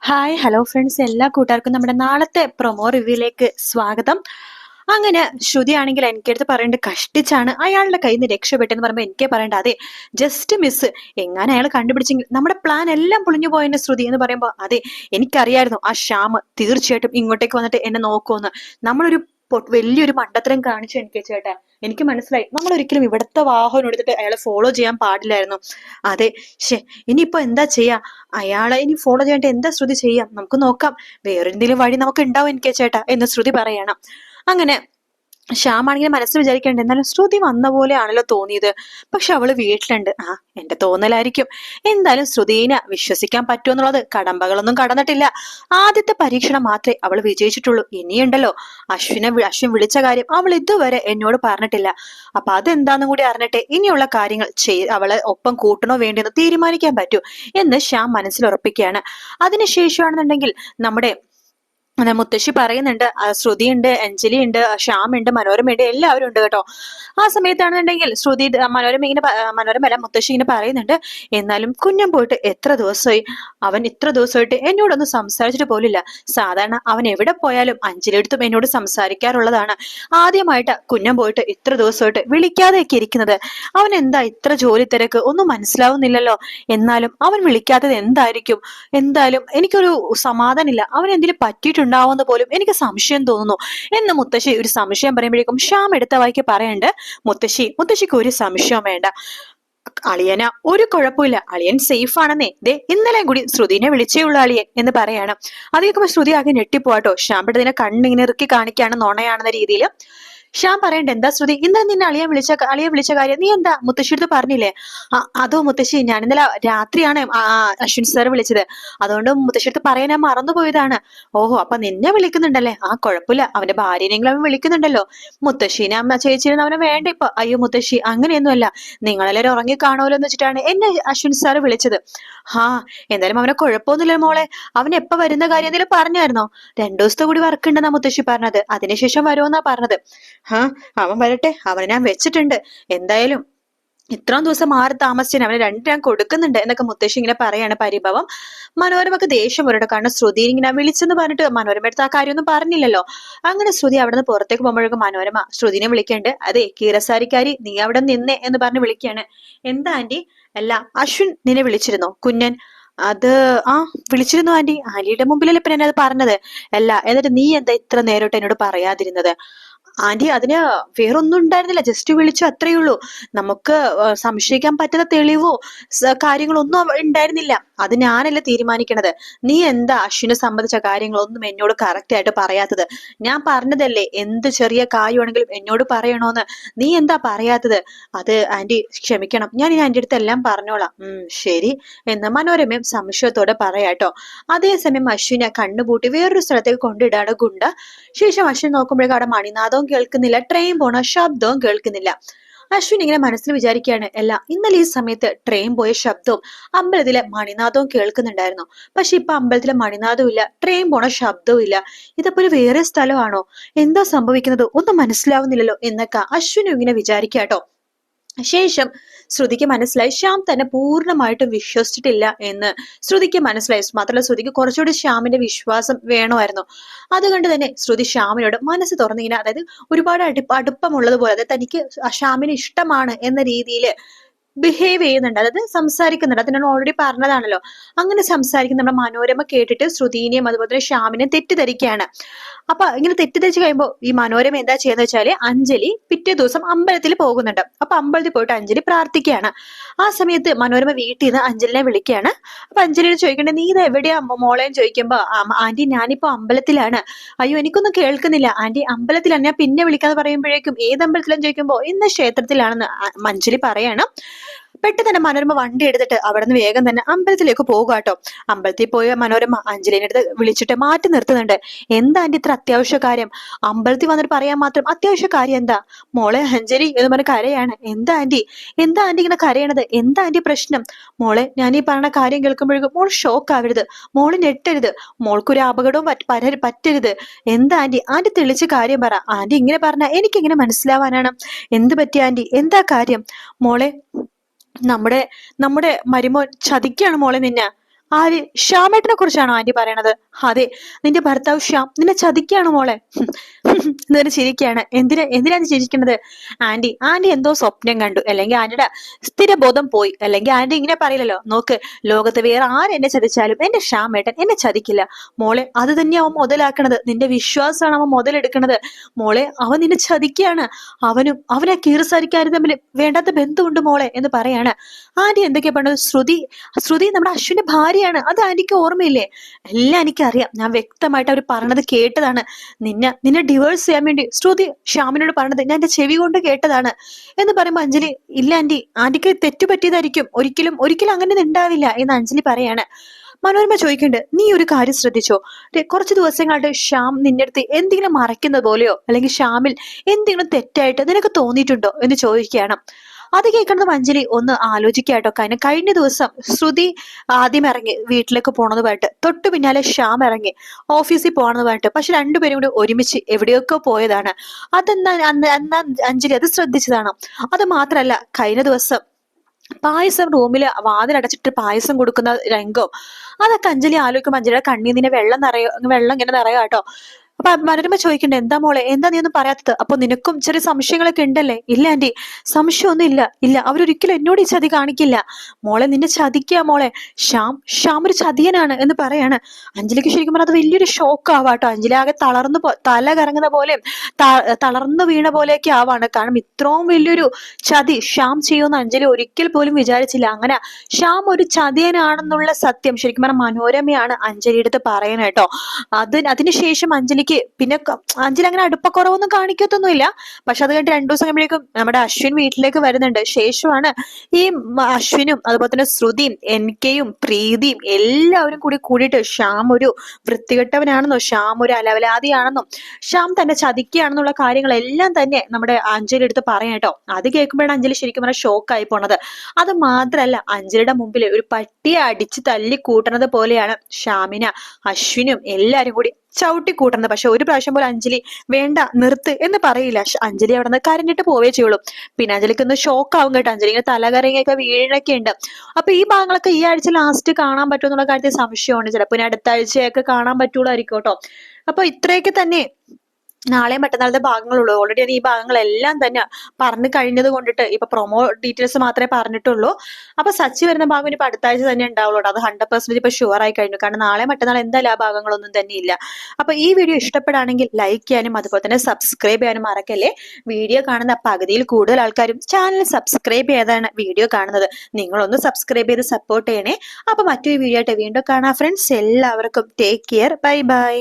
Hi hello friends, എല്ലാ കൂട്ടുകാർക്കും നമ്മുടെ നാളത്തെ പ്രൊമോ റിവ്യൂയിലേക്ക് സ്വാഗതം. അങ്ങനെ ശ്രുതി ആണെങ്കിൽ എനിക്കടുത്ത് പറയേണ്ടത് കഷ്ടിച്ചാണ് അയാളുടെ കയ്യിൽ നിന്ന് രക്ഷപ്പെട്ടെന്ന് പറയുമ്പോൾ എനിക്കേ പറയണ്ട, അതെ ജസ്റ്റ് മിസ്, എങ്ങനെ അയാൾ കണ്ടുപിടിച്ചെങ്കിൽ നമ്മുടെ പ്ലാൻ എല്ലാം പൊളിഞ്ഞു പോയെന്നെ ശ്രുതി എന്ന് പറയുമ്പോൾ അതെ എനിക്കറിയായിരുന്നു ആ ശ്യാം തീർച്ചയായിട്ടും ഇങ്ങോട്ടേക്ക് വന്നിട്ട് എന്നെ നോക്കുമെന്ന്. നമ്മളൊരു വലിയൊരു മണ്ടത്തരം കാണിച്ചു എനിക്ക് ചേട്ടാ. എനിക്ക് മനസ്സിലായി, നമ്മൾ ഒരിക്കലും ഇവിടുത്തെ വാഹനം എടുത്തിട്ട് അയാളെ ഫോളോ ചെയ്യാൻ പാടില്ലായിരുന്നു. അതെ, ശേ ഇനിയിപ്പോ എന്താ ചെയ്യാ? അയാളെ ഇനി ഫോളോ ചെയ്യേണ്ട എന്താ ശ്രുതി ചെയ്യാം? നമുക്ക് നോക്കാം, വേറെന്തെങ്കിലും വഴി നമുക്ക് ഉണ്ടാവും എനിക്ക് ചേട്ടാ എന്ന് ശ്രുതി പറയണം. അങ്ങനെ ശ്യാമാണെങ്കിൽ മനസ്സിൽ വിചാരിക്കണ്ട, എന്നാലും ശ്രുതി വന്ന പോലെയാണല്ലോ തോന്നിയത്. പക്ഷെ അവള് വീട്ടിലുണ്ട്. എന്റെ തോന്നലായിരിക്കും. എന്തായാലും ശ്രുതിനെ വിശ്വസിക്കാൻ പറ്റുമെന്നുള്ളത് കടമ്പകളൊന്നും കടന്നിട്ടില്ല. ആദ്യത്തെ പരീക്ഷണം മാത്രമേ അവൾ വിജയിച്ചിട്ടുള്ളൂ. ഇനിയുണ്ടല്ലോ അശ്വിൻ വിളിച്ച കാര്യം അവൾ ഇതുവരെ എന്നോട് പറഞ്ഞിട്ടില്ല. അപ്പൊ അതെന്താന്നും കൂടി അറിഞ്ഞിട്ട് ഇനിയുള്ള കാര്യങ്ങൾ അവളെ ഒപ്പം കൂട്ടണോ വേണ്ടെന്ന് തീരുമാനിക്കാൻ പറ്റൂ എന്ന് ശ്യാം മനസ്സിൽ ഉറപ്പിക്കുകയാണ്. അതിനുശേഷമാണെന്നുണ്ടെങ്കിൽ നമ്മുടെ മുത്തശ്ശി പറയുന്നുണ്ട്, ശ്രുതിയുണ്ട്, അഞ്ജലി ഉണ്ട്, ശ്യാമുണ്ട്, മനോരമയുണ്ട്, എല്ലാവരും ഉണ്ട് കേട്ടോ. ആ സമയത്താണെന്നുണ്ടെങ്കിൽ ശ്രുതി മനോരമല്ല മുത്തശ്ശി ഇങ്ങനെ പറയുന്നുണ്ട്, എന്നാലും കുഞ്ഞൻ പോയിട്ട് എത്ര ദിവസമായി? അവൻ ഇത്ര ദിവസമായിട്ട് എന്നോടൊന്നും സംസാരിച്ചിട്ട് പോലില്ല. സാധാരണ അവൻ എവിടെ പോയാലും അഞ്ജലി അടുത്തും എന്നോട് സംസാരിക്കാറുള്ളതാണ്. ആദ്യമായിട്ട് കുഞ്ഞൻ പോയിട്ട് ഇത്ര ദിവസമായിട്ട് വിളിക്കാതെയൊക്കെ ഇരിക്കുന്നത്. അവൻ എന്താ ഇത്ര ജോലി തിരക്ക് ഒന്നും മനസ്സിലാവുന്നില്ലല്ലോ. എന്നാലും അവൻ വിളിക്കാത്തത് എന്തായിരിക്കും? എന്തായാലും എനിക്കൊരു സമാധാനമില്ല. അവൻ എന്തിനു പറ്റിയിട്ടുണ്ടാവുമെന്ന് പോലും എനിക്ക് സംശയം തോന്നുന്നു എന്ന് മുത്തശ്ശി ഒരു സംശയം പറയുമ്പോഴേക്കും ശ്യാം എടുത്ത വായിക്ക് പറയണ്ട്, മുത്തശ്ശിക്ക് ഒരു സംശയവും വേണ്ട, അളിയന ഒരു കുഴപ്പമില്ല, അളിയൻ സേഫ് ആണെന്നേ. ദേ ഇന്നലെ കൂടി ശ്രുതിനെ വിളിച്ചേ ഉള്ളൂ അളിയൻ എന്ന് പറയാണ്. അതേക്കുമ്പോ ശ്രുതി ആകെ ഞെട്ടിപ്പോട്ടോ. ശ്യാം പെട്ടതിനെ കണ്ണിങ്ങനെ ഇറുക്കി കാണിക്കാണ് നുണയാണെന്ന രീതിയിൽ. ശ്യാം പറയണ്ട, എന്താ ശ്രുതി ഇന്നലെ നിന്നെ അളിയെ വിളിച്ച കാര്യം നീ എന്താ മുത്തശ്ശിയെടുത്ത് പറഞ്ഞില്ലേ? അതോ മുത്തശ്ശി, ഞാൻ ഇന്നലെ രാത്രിയാണ് അശ്വിൻ സാർ വിളിച്ചത്, അതുകൊണ്ട് മുത്തശ്ശിയെടുത്ത് പറയാൻ ഞാൻ മറന്നുപോയതാണ്. ഓഹോ, അപ്പൊ നിന്നെ വിളിക്കുന്നുണ്ടല്ലേ? കുഴപ്പമില്ല, അവന്റെ ഭാര്യനെങ്കിലും അവൻ വിളിക്കുന്നുണ്ടല്ലോ. മുത്തശ്ശീനെ അമ്മ ചേച്ചിനെ അവനെ വേണ്ട ഇപ്പൊ. അയ്യോ മുത്തശ്ശി, അങ്ങനെയൊന്നുമല്ല, നിങ്ങളെല്ലാരും ഉറങ്ങി കാണുമല്ലോ എന്ന് വെച്ചിട്ടാണ് എന്നെ അശ്വിൻ സാർ വിളിച്ചത്. എന്തായാലും അവനെ കുഴപ്പമൊന്നുമില്ല മോളെ. അവൻ എപ്പോ വരുന്ന കാര്യം എന്തെങ്കിലും പറഞ്ഞായിരുന്നോ? 2 ദിവസത്തെ കൂടി വർക്ക് ഉണ്ടെന്നാ മുത്തശ്ശി പറഞ്ഞത്, അതിനുശേഷം വരുമെന്നാ പറഞ്ഞത്. അവൻ വരട്ടെ, അവനെ ഞാൻ വെച്ചിട്ടുണ്ട്. എന്തായാലും ഇത്രയും ദിവസം മാറി താമസിച്ചതിന് അവന് 2 ഞാൻ കൊടുക്കുന്നുണ്ട് എന്നൊക്കെ മുത്തശ്ശി ഇങ്ങനെ പറയാണ് പരിഭവം. മനോരമക്ക് ദേഷ്യം വരട്ടെ, കാരണം ശ്രുതി ഇങ്ങനെ വിളിച്ചെന്ന് പറഞ്ഞിട്ട് മനോരമ എടുത്ത് ആ കാര്യമൊന്നും പറഞ്ഞില്ലല്ലോ. അങ്ങനെ ശ്രുതി അവിടെ നിന്ന് പുറത്തേക്ക് പോകുമ്പോഴേക്കും മനോരമ ശ്രുതിനെ വിളിക്കണ്ട്, അതെ കീരസാരിക്കാരി നീ അവിടെ നിന്നേ എന്ന് പറഞ്ഞ് വിളിക്കാണ്. എന്താ ആന്റി? അല്ല, അശ്വിൻ നിന്നെ വിളിച്ചിരുന്നോ? കുഞ്ഞൻ അത് വിളിച്ചിരുന്നു ആന്റി. ആന്റിയുടെ മുമ്പിലല്ലേ ഇപ്പൊ ഞാനത് പറഞ്ഞത്. അല്ല, എന്നിട്ട് നീ എന്താ ഇത്ര നേരിട്ട് എന്നോട് പറയാതിരുന്നത്? ആന്റി, അതിന് വേറൊന്നും ഉണ്ടായിരുന്നില്ല, ജസ്റ്റ് വിളിച്ചു അത്രേ ഉള്ളൂ. നമുക്ക് സംശയിക്കാൻ പറ്റുന്ന തെളിവോ കാര്യങ്ങളോ ഒന്നും ഉണ്ടായിരുന്നില്ല. അത് ഞാനല്ല തീരുമാനിക്കണത്. നീ എന്താ അശ്വിനെ സംബന്ധിച്ച കാര്യങ്ങളൊന്നും എന്നോട് കറക്റ്റ് ആയിട്ട് പറയാത്തത്? ഞാൻ പറഞ്ഞതല്ലേ എന്ത് ചെറിയ കാര്യമാണെങ്കിലും എന്നോട് പറയണോന്ന്. നീ എന്താ പറയാത്തത്? അത് ആന്റി ക്ഷമിക്കണം, ഞാൻ ഇനി ആന്റി അടുത്ത് എല്ലാം പറഞ്ഞോളാം. ശരി എന്ന് മനോരമയും സംശയത്തോടെ പറയാട്ടോ. അതേസമയം അശ്വിനെ കണ്ണുപൂട്ടി വേറൊരു സ്ഥലത്തേക്ക് കൊണ്ടിടാണ് ഗുണ്ട. ശേഷം അശ്വിൻ നോക്കുമ്പോഴേക്കും അവിടെ മണിനാഥവും കേൾക്കുന്നില്ല, ട്രെയിൻ പോണ ശബ്ദവും കേൾക്കുന്നില്ല. അശ്വിൻ ഇങ്ങനെ മനസ്സിൽ വിചാരിക്കുകയാണ്, അല്ല ഇന്നലെ ഈ സമയത്ത് ട്രെയിൻ പോയ ശബ്ദവും അമ്പലത്തിലെ മണിനാഥവും കേൾക്കുന്നുണ്ടായിരുന്നു. പക്ഷെ ഇപ്പൊ അമ്പലത്തിലെ മണിനാഥവും ഇല്ല, ട്രെയിൻ പോണ ശബ്ദവും ഇല്ല. ഇതേപോലെ വേറെ സ്ഥലമാണോ? എന്താ സംഭവിക്കുന്നത് ഒന്നും മനസ്സിലാവുന്നില്ലല്ലോ എന്നൊക്കെ അശ്വിനും ഇങ്ങനെ വിചാരിക്കാട്ടോ. ശേഷം ശ്രുതിക്ക് മനസ്സിലായി ശ്യാം തന്നെ പൂർണ്ണമായിട്ടും വിശ്വസിച്ചിട്ടില്ല എന്ന് ശ്രുതിക്ക് മനസ്സിലായി. മാത്രമല്ല ശ്രുതിക്ക് കുറച്ചുകൂടി ശ്യാമിന്റെ വിശ്വാസം വേണമായിരുന്നു. അതുകൊണ്ട് തന്നെ ശ്രുതി ശ്യാമിനോട് മനസ്സ് തുറന്നിങ്ങനെ, അതായത് ഒരുപാട് അടുപ്പമുള്ളത് പോലെ, അതായത് തനിക്ക് ശ്യാമിന് ഇഷ്ടമാണ് എന്ന രീതിയിൽ ബിഹേവ് ചെയ്യുന്നുണ്ട്, അതായത് സംസാരിക്കുന്നുണ്ട്. അതിനോട് ഓൾറെഡി പറഞ്ഞതാണല്ലോ. അങ്ങനെ സംസാരിക്കുന്ന നമ്മുടെ മനോരമ കേട്ടിട്ട് ശ്രുതിനെയും അതുപോലെ തന്നെ ശ്യാമിനെയും തെറ്റിദ്ധരിക്കുകയാണ്. അപ്പൊ ഇങ്ങനെ തെറ്റിദ്ധരിച്ച് കഴിയുമ്പോൾ ഈ മനോരമ എന്താ ചെയ്യുന്ന വെച്ചാല്, അഞ്ജലി പിറ്റേ ദിവസം അമ്പലത്തിൽ പോകുന്നുണ്ട്. അപ്പൊ അമ്പലത്തിൽ പോയിട്ട് അഞ്ജലി പ്രാർത്ഥിക്കുകയാണ്. ആ സമയത്ത് മനോരമ വീട്ടിൽ നിന്ന് അഞ്ജലിനെ വിളിക്കുകയാണ്. അപ്പൊ അഞ്ജലിയോട് ചോദിക്കണ്ടേ, നീ ഇത് എവിടെയാ മോളെന്ന് ചോദിക്കുമ്പോ, ആന്റി ഞാനിപ്പോ അമ്പലത്തിലാണ്. അയ്യോ എനിക്കൊന്നും കേൾക്കുന്നില്ല ആന്റി, അമ്പലത്തിലാണ്, ഞാൻ പിന്നെ വിളിക്കാന്ന് പറയുമ്പോഴേക്കും ഏത് അമ്പലത്തിലാന്ന് ചോദിക്കുമ്പോ ഇന്ന് ക്ഷേത്രത്തിലാണെന്ന് അഞ്ജലി പറയണം. പെട്ടെന്ന് തന്നെ മനോരമ വണ്ടി എടുത്തിട്ട് അവിടെ നിന്ന് വേഗം തന്നെ അമ്പലത്തിലേക്ക് പോകുക. അമ്പലത്തിൽ പോയ മനോരമ അഞ്ജലിനെ അടുത്ത് വിളിച്ചിട്ട് മാറ്റി നിർത്തുന്നുണ്ട്. എന്താ ആന്റി ഇത്ര അത്യാവശ്യ കാര്യം? അമ്പലത്തിൽ വന്നിട്ട് പറയാൻ മാത്രം അത്യാവശ്യ കാര്യം എന്താ? മോളെ അഞ്ജലി എന്ന് പറഞ്ഞ് കരയാണ്. എന്താ ആന്റി ഇങ്ങനെ കരയണത്? എന്താ ആന്റി പ്രശ്നം? മോളെ, ഞാൻ ഈ പറഞ്ഞ കാര്യം കേൾക്കുമ്പോഴേക്കും മോൾ ഷോക്ക് ആവരുത്, മോള് ഞെട്ടരുത്, മോൾക്കൊരു അപകടവും പറ്റരുത്. എന്താ ആന്റി തെളിച്ച് കാര്യം പറ. ആന്റി ഇങ്ങനെ പറഞ്ഞ എനിക്ക് എങ്ങനെ മനസ്സിലാവാനാണ്? എന്ത് പറ്റി ആന്റി, എന്താ കാര്യം? മോളെ, നമ്മുടെ മരുമോൻ ചതിക്കാണ് മോളെ നിന്നെ. ആര്? ശ്യാമേട്ടനെ കുറിച്ചാണോ ആന്റി പറയണത്? അതെ, നിന്റെ ഭർത്താവ് ശ്യാം നിന്നെ ചതിക്കാണ് മോളെ. എന്നിട്ട് ചിരിക്കുകയാണ്. എന്തിനാണ് ചിരിക്കുന്നത്? ആന്റി എന്തോ സ്വപ്നം കണ്ടു, അല്ലെങ്കിൽ ആന്റിയുടെ സ്ഥിരബോധം പോയി, അല്ലെങ്കിൽ ആന്റി ഇങ്ങനെ പറയില്ലല്ലോ. നോക്ക്, ലോകത്ത് വേറെ ആരെന്നെ ചതിച്ചാലും എന്റെ ശ്യാമേട്ടൻ എന്നെ ചതിക്കില്ല മോളെ. അത് തന്നെ അവൻ മുതലാക്കണത്, നിന്റെ വിശ്വാസമാണ് അവൻ മുതലെടുക്കണത് മോളെ. അവൻ നിന്നെ ചതിക്കുകയാണ്. അവനെ കീറിസാരിക്കാരും തമ്മിൽ വേണ്ടാത്ത ബന്ധമുണ്ട് മോളെ എന്ന് പറയാണ്. ആന്റി എന്തൊക്കെയാ പറഞ്ഞത്? ശ്രുതി നമ്മുടെ അശ്വിന്റെ ഭാര്യയാണ്. അത് ആന്റിക്ക് ഓർമ്മയില്ലേ? എല്ലാം എനിക്കറിയാം, ഞാൻ വ്യക്തമായിട്ട് അവർ പറഞ്ഞത് കേട്ടതാണ്. നിന്നെ ഡിവോഴ്സ് ചെയ്യാൻ വേണ്ടി ശ്രുതി ശ്യാമിനോട് പറഞ്ഞത് ഞാൻ എന്റെ ചെവി കൊണ്ട് കേട്ടതാണ് എന്ന് പറയുമ്പോ അഞ്ജലി, ഇല്ല ആന്റിക്ക് തെറ്റുപറ്റിയതായിരിക്കും, ഒരിക്കലും അങ്ങനെ ഉണ്ടാവില്ല എന്ന് അഞ്ജലി പറയാണ്. മനോരമ ചോദിക്കുന്നുണ്ട്, നീ ഒരു കാര്യം ശ്രദ്ധിച്ചോ? കുറച്ച് ദിവസങ്ങളായിട്ട് ശ്യാം നിന്റെ അടുത്ത് എന്തെങ്കിലും മറയ്ക്കുന്നത് പോലെയോ അല്ലെങ്കിൽ ശ്യാമിൽ എന്തെങ്കിലും തെറ്റായിട്ട് നിനക്ക് തോന്നിയിട്ടുണ്ടോ എന്ന് ചോദിക്കുകയാണ്. അത് കേൾക്കുന്നത് അഞ്ജലി ഒന്ന് ആലോചിക്കാട്ടോ. കാരണം കഴിഞ്ഞ ദിവസം ശ്രുതി ആദ്യം ഇറങ്ങി വീട്ടിലേക്ക് പോണെന്ന് പറഞ്ഞിട്ട്, തൊട്ടു പിന്നാലെ ശ്യാം ഇറങ്ങി ഓഫീസിൽ പോകണമെന്ന് പറഞ്ഞിട്ട്, പക്ഷെ രണ്ടുപേരും കൂടി ഒരുമിച്ച് എവിടെയൊക്കെ പോയതാണ്. അന്ന് അഞ്ജലി അത് ശ്രദ്ധിച്ചതാണ്. അത് മാത്രല്ല, കഴിഞ്ഞ ദിവസം പായസം റൂമില് വാതിലടച്ചിട്ട് പായസം കൊടുക്കുന്ന രംഗം, അതൊക്കെ അഞ്ജലി ആലോചിക്കുമ്പോൾ അഞ്ജലിയുടെ കണ്ണീന്നിനെ വെള്ളം ഇങ്ങനെ നിറയാട്ടോ. അപ്പൊ മനോരമ ചോദിക്കണ്ടേ, എന്താ മോളെ, എന്താ നീ ഒന്നും പറയാത്തത്? അപ്പൊ നിനക്കും ചെറിയ സംശയങ്ങളൊക്കെ ഉണ്ടല്ലേ? ഇല്ല ആന്റി, സംശയമൊന്നും ഇല്ല. അവരൊരിക്കലും എന്നോട് ഈ ചതി കാണിക്കില്ല മോളെ. നിന്നെ ചതിക്കുക മോളെ. ശ്യാം ഒരു ചതിയനാണ് എന്ന് പറയാണ്. അഞ്ജലിക്ക് ശരിക്കും പറഞ്ഞാൽ അത് വലിയൊരു ഷോക്ക് ആവാട്ടോ. അഞ്ജലി ആകെ തല കറങ്ങുന്ന പോലെ, തളർന്നു വീണ പോലെയൊക്കെ ആവാണ്. കാരണം ഇത്രയും വലിയൊരു ചതി ശ്യാം ചെയ്യുമെന്ന് അഞ്ജലി ഒരിക്കൽ പോലും വിചാരിച്ചില്ല. അങ്ങനെ ശ്യാം ഒരു ചതിയനാണെന്നുള്ള സത്യം ശരിക്കും പറഞ്ഞാൽ മനോരമയാണ് അഞ്ജലിയുടെ അടുത്ത് പറയുന്നത് കേട്ടോ. അതിനുശേഷം അഞ്ജലി അങ്ങനെ അടുപ്പക്കുറവൊന്നും കാണിക്കത്തൊന്നുമില്ല. പക്ഷെ അത് കഴിഞ്ഞിട്ട് 2 ദിവസം കഴിയുമ്പോഴേക്കും നമ്മുടെ അശ്വിൻ വീട്ടിലേക്ക് വരുന്നുണ്ട്. ശേഷമാണ് ഈ അശ്വിനും അതുപോലെ തന്നെ ശ്രുതിയും എൻകെയും പ്രീതിയും എല്ലാവരും കൂടിയിട്ട് ശ്യാം ഒരു വൃത്തികെട്ടവനാണെന്നോ, ശ്യാം ഒരു അലവലാതിയാണെന്നോ, ശ്യാം തന്നെ ചതിക്കുകയാണെന്നുള്ള കാര്യങ്ങളെല്ലാം തന്നെ നമ്മുടെ അഞ്ജലി എടുത്ത് പറയാം കേട്ടോ. അത് കേൾക്കുമ്പോഴാണ് അഞ്ജലി ശരിക്കും പറഞ്ഞാൽ ഷോക്കായി പോണത്. അത് മാത്രല്ല, അഞ്ജലിയുടെ മുമ്പിൽ ഒരു പട്ടിയെ അടിച്ച് തല്ലി കൂട്ടണത് പോലെയാണ് ശ്യാമിന അശ്വിനും എല്ലാരും കൂടി ചവിട്ടി കൂട്ടുന്നത്. പക്ഷെ ഒരു പ്രാവശ്യം പോലും അഞ്ജലി വേണ്ട നിർത്ത് എന്ന് പറയില്ല. അഞ്ജലി അവിടെ നിന്ന് കരഞ്ഞിട്ട് പോവേ ചെയ്യുള്ളൂ. പിന്നെ അഞ്ജലിക്ക് ഒന്ന് ഷോക്ക് ആവും കേട്ടോ. അഞ്ജലി ഇങ്ങനെ തലകറങ്ങിയൊക്കെ വീഴൊക്കെ ഉണ്ട്. അപ്പൊ ഈ ഭാഗങ്ങളൊക്കെ ഈ ആഴ്ച ലാസ്റ്റ് കാണാൻ പറ്റും എന്നുള്ള കാര്യത്തിൽ സംശയമുണ്ട്. ചിലപ്പോൾ ഇനി അടുത്ത ആഴ്ചയൊക്കെ കാണാൻ പറ്റുള്ളായിരിക്കും കേട്ടോ. അപ്പൊ ഇത്രയൊക്കെ തന്നെ നാളെയും മറ്റന്നാളത്തെ ഭാഗങ്ങളുള്ളൂ. ഓൾറെഡി ഈ ഭാഗങ്ങളെല്ലാം തന്നെ പറഞ്ഞു കഴിഞ്ഞത് കൊണ്ടിട്ട് ഇപ്പൊ പ്രൊമോ ഡീറ്റെയിൽസ് മാത്രമേ പറഞ്ഞിട്ടുള്ളൂ. അപ്പൊ സച്ചി വരുന്ന ഭാഗം ഇനിയിപ്പോ അടുത്ത ആഴ്ച തന്നെ ഉണ്ടാവുള്ളൂ. അത് 100% ഇപ്പൊ ഷുവർ ആയി കഴിഞ്ഞു. കാരണം നാളെ മറ്റന്നാൾ എന്തായാലും ആ ഭാഗങ്ങളൊന്നും തന്നെ ഇല്ല. അപ്പൊ ഈ വീഡിയോ ഇഷ്ടപ്പെടുകയാണെങ്കിൽ ലൈക്ക് ചെയ്യാനും അതുപോലെ തന്നെ സബ്സ്ക്രൈബ് ചെയ്യാനും മറക്കല്ലേ. വീഡിയോ കാണുന്ന പകുതിയിൽ കൂടുതൽ ആൾക്കാരും ചാനൽ സബ്സ്ക്രൈബ് ചെയ്താണ് വീഡിയോ കാണുന്നത്. നിങ്ങളൊന്ന് സബ്സ്ക്രൈബ് ചെയ്ത് സപ്പോർട്ട് ചെയ്യണേ. അപ്പൊ മറ്റൊരു വീഡിയോ ആയിട്ട് വീണ്ടും കാണാം ഫ്രണ്ട്സ്. എല്ലാവർക്കും ടേക്ക് കെയർ, ബൈ ബൈ.